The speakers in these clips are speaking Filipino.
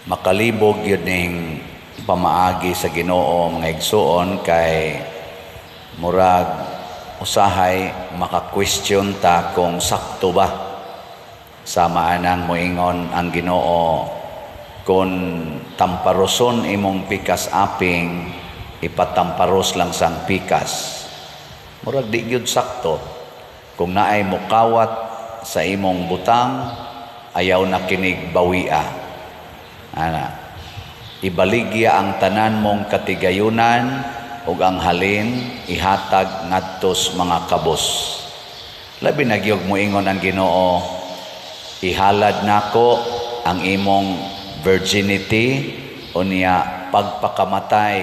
makalibog yun ning pamaagi sa Ginoo mga igsuon kay murag usahay maka-question ta kung sakto ba sama anang moingon ang Ginoo kung tamparoson imong pikas aping ipatamparos lang sang pikas. Murag di gyud sakto kung naay mukawat sa imong butang ayaw na kinig bawia. Ibaligya ang tanan mong katigayunan ug ang halin ihatag ngadtos mga kabos. Labi na gyud moingon ang Ginoo, ihalad nako ang imong virginity unya pagpakamatay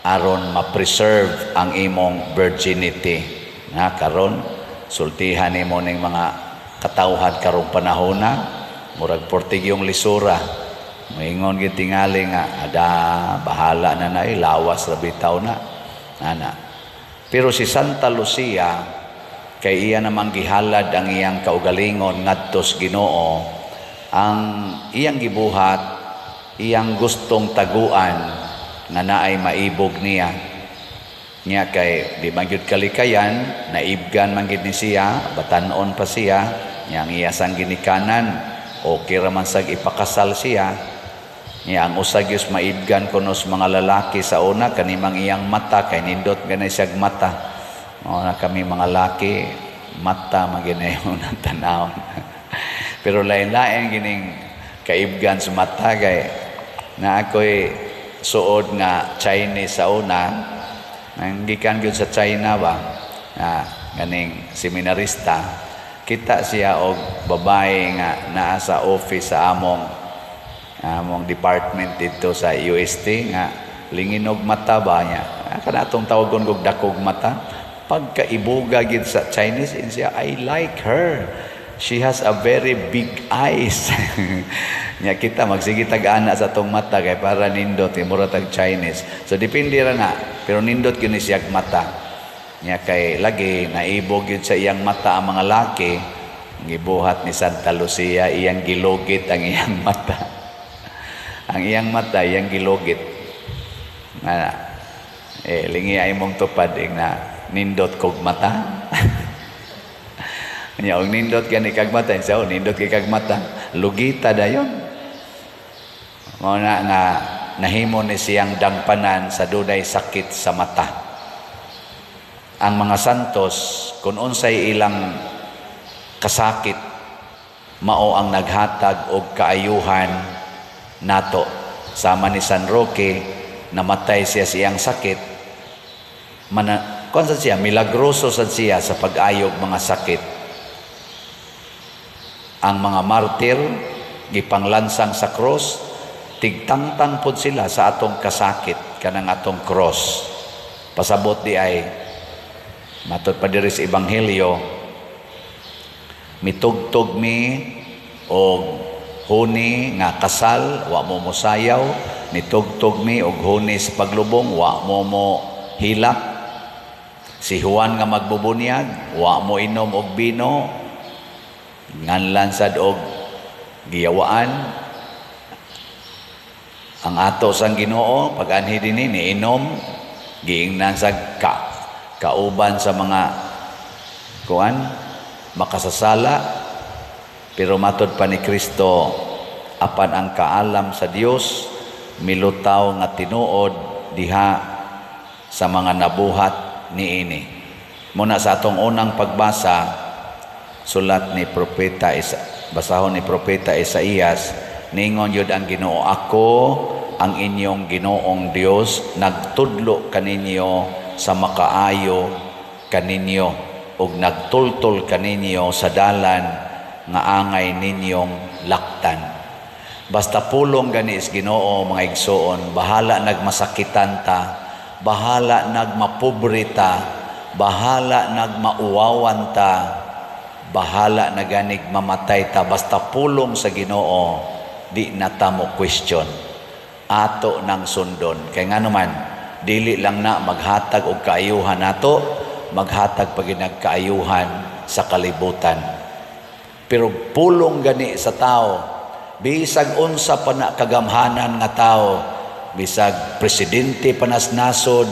aron ma-preserve ang imong virginity. Karon sultihan nimo ning mga katawhan karong panahon na murag portigyong lisura. Moingon gyud tingali nga ada bahala na lawas ra bitaw na. Pero si Santa Lucia kay iya namang gihalad ang iyang kaugalingon ngadtos Ginoo, ang iyang gibuhat, iyang gustong taguan nga naay maibog niya. Nya kay di man gyud kalikayan, naibgan man gyud ni siya, batan-on pa siya, nya ang iya sang ginikanan, okay ra man sag ipakasal siya. Nya ang usa gyud maibgan kunos mga lalaki sa una kanimang iyang mata kay nindot ganay siyag mata. Na kami mga laki mata maginayon ang tanawon. Pero lain-lain gining kaibgan sa mata kay na ako'y suod nga Chinese sa una. Nanggikan gyud sa China ba? Ganing seminarista. Kita siya og babae nga naa sa office sa among department dito sa UST nga linginog mata ba niya. Kanatong tawagon kog dakog mata. Pagkaibuga gid sa Chinese siya, I like her. She has a very big eyes. Nya kita magsige tag-ana sa tong mata kay para nindot mura tag Chinese. So depende ra na, pero nindot gyud ni siyag mata. Nya kay lagi naibog gyud sa iyang mata ang mga laki. Gibuhat ni Santa Lucia iyang gilugit ang iyang mata. Ang iyang mata iyang gilugit. Lingi ay mong tupad na nindot kog mata. Nya og nindot gani kag mata siya, nindot kag mata. Lugita dayon. Mo na nga nahimo ni siyang dangpanan sa dunay sakit sa mata. Ang mga santos kun unsay ilang kasakit mao ang naghatag og kaayuhan nato. Sama ni San Roque, namatay siya sa iyang sakit. Kung siya, milagroso sad siya sa pag-ayog mga sakit. Ang mga martir, gipanglansang sa cross, tigtangtang pod sila sa atong kasakit, kanang atong cross. Pasabot di ay, matod pa diri sa Ebanghelyo, mitugtog mi o huni nga kasal, wa mo mosayaw, nitugtog mi og huni sa paglubong, wa mo hilak. Si Juan nga magbubunyag, wa mo inom og bino, nganlan sad og giyawaan. Ang ato sang Ginoo pag-anhi dinhi ni inom, giingnan sa kauban sa mga makasasala. Pero matod pa ni Kristo, apan ang kaalam sa Dios milutaw nga tinuod diha sa mga nabuhat niini. Muna sa atong unang pagbasa, sulat ni propeta basahon ni propeta Isaías, ningon yun ang Ginoo, ako ang inyong Ginoong Dios, nagtudlo kaninyo sa makaayo kaninyo ug nagtultol kaninyo sa dalan nga angay ninyong laktan. Basta pulong ganis Ginoo mga igsoon, bahala nagmasakitan ta, bahala nagmapobre ta, bahala nagmauwawan ta, bahala naganig mamatay ta, basta pulong sa Ginoo, di na ta mo question. Ato nang sundon. Kay nga naman, dili lang na maghatag og kaayuhan nato, maghatag pag nagkaayuhan sa kalibutan. Pero pulong gani sa tao, bisag unsa pa na kagamhanan nga tao, bisag presidente panas nasod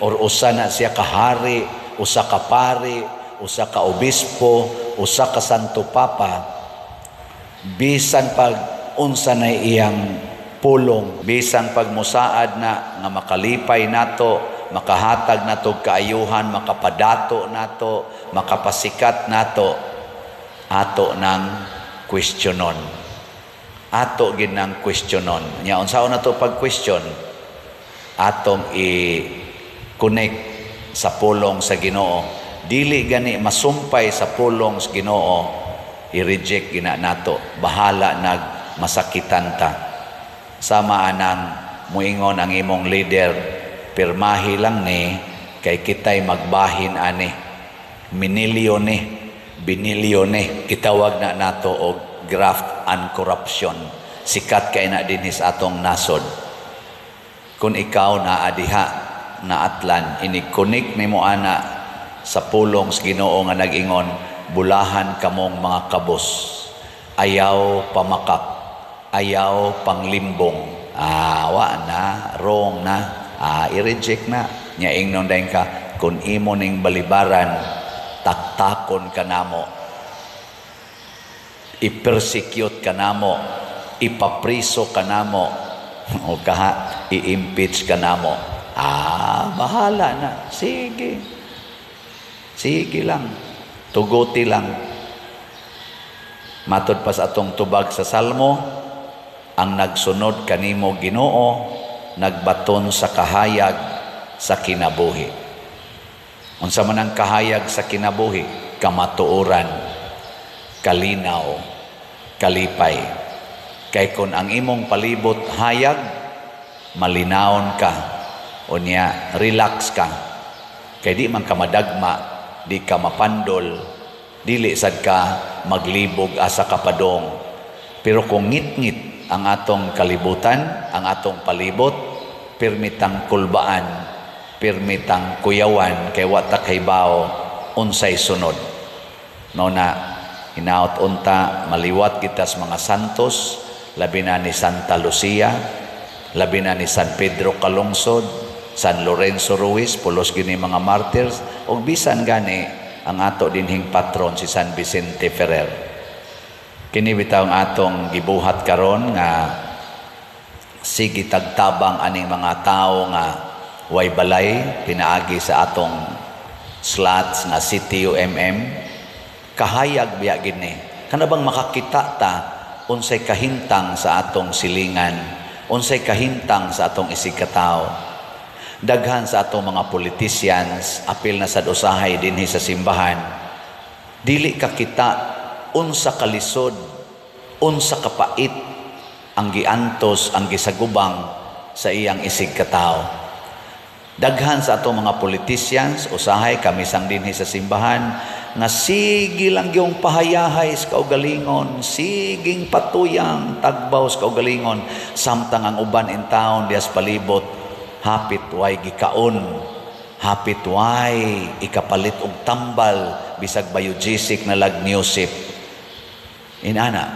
or usa na siya kahari, usa ka pari, usa ka obispo, usa ka santo papa, bisan pag unsa na iyang pulong, bisan pag musaad na nga makalipay nato, makahatag nato kaayuhan, makapadato nato, makapasikat nato, ato ng questionon. Ato ginang questionon. Nya unsaon nato pag question? Atong i-connect sa pulong sa Ginoo. Dili gani masumpay sa pulong sa Ginoo, i-reject gina nato. Bahala nag masakitan ta. Sama anang muingon ang imong leader, pirmahi lang ni kay kitay magbahin ani. Minilyon ni, binilyon ni, kitawag na nato og graft and corruption. Sikat kay na dinis atong nasod. Kung ikaw na adiha na atlan, ini-connect nimo ana sa pulong sa Ginoo nga nag-ingon, bulahan kamong mga kabos, ayaw pamakak, ayaw panglimbong. Wa na, wrong na, i-reject na. Nya ingnon dayon ka, kung imo ning balibaran, taktakon ka namo, i-persecute ka namo, ipapriso ka namo, o kaha, i-impeach ka namo. Bahala na. Sige. Sige lang. Tuguti lang. Matod pa sa atong tubag sa Salmo, ang nagsunod kanimo Ginoo, nagbaton sa kahayag sa kinabuhi. Unsa man ang kahayag sa kinabuhi? Kamatuoran, kalinaw, kalipay. Kay kung ang imong palibot hayag, malinawon ka, unya relax ka. Kay di man ka madagma, di ka mapandol, dili sad ka maglibog asa kapadong. Pero kung ngit-ngit ang atong kalibutan, ang atong palibot, permitang kulbaan, permitang kuyawan, kay wata kay bao, unsay sunod. No na, hinaot unta, maliwat kita sa mga santos, labi na ni Santa Lucia, labi na ni San Pedro Calungsod, San Lorenzo Ruiz, pulos gini mga martyrs, o bisan gani ang ato dinhing patron si San Vicente Ferrer. Kini bitaw ang atong gibuhat karon nga sige tagtabang aning mga tao nga way balay pinaagi sa atong slots nga CTUMM. Kahayag biya gini. Kana bang makakita ta unsay kahintang sa atong silingan, unsay kahintang sa atong isigkatawo. Daghan sa atong mga politicians, apil na sad usahay dinhi sa simbahan, dili kakita unsa kalisod, unsa kapait ang giantos, ang gisagubang sa iyang isigkatawo. Daghan sa atong mga politicians, usahay kami sang dinhi sa simbahan, nga sige lang yung pahayahay sa kaugalingon, siging patuyang tagbaw sa kaugalingon, samtang ang uban in town dias palibot, hapit way gikaon, hapit way ikapalit og tambal, bisag biogesic na lagniusip. Inana,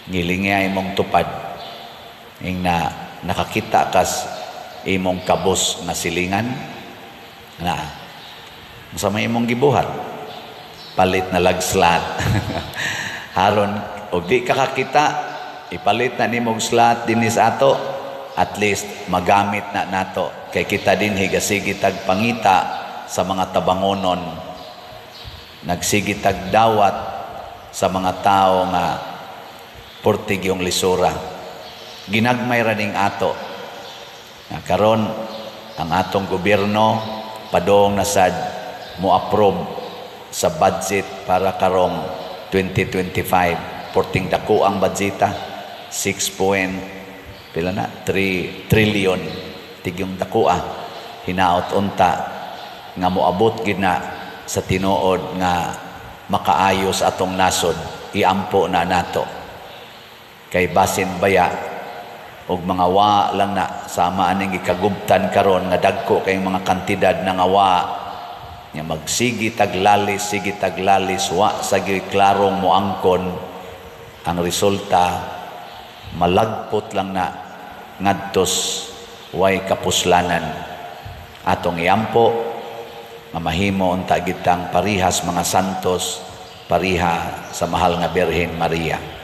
ngilingay imong tupad, ing na nakakita kas imong kabos na silingan, na sa may imong gibuhat, palit na lagslat. Haron, og di ka kakita, ipalit na nimong slat dinis ato, at least magamit na nato. Kay kita din higasigitag pangita sa mga tabangonon, nagsigitag dawat sa mga tao nga portig yung lisura. Ginagmay raning ato. Karon ang atong gobyerno padong nasad mo-approve sa budget para karong 2025. Porting dako ang budgeta, 3 trillion. Tigyong dako hinaot unta nga moabot gid na sa tinuod nga makaayos atong nasod, iampo na nato. Kay basin baya og mga wa lang na sama aning gikagubtan karon nga dagko kay mga kantidad na nga wa nya magsigi taglalis, sige taglalis, wa sa klarong moangkon ang resulta malagpot lang na ngadtos way kapuslanan. Atong iampo nga mahimo unta gitang parihas mga santos, pariha sa mahal nga Birhen Maria.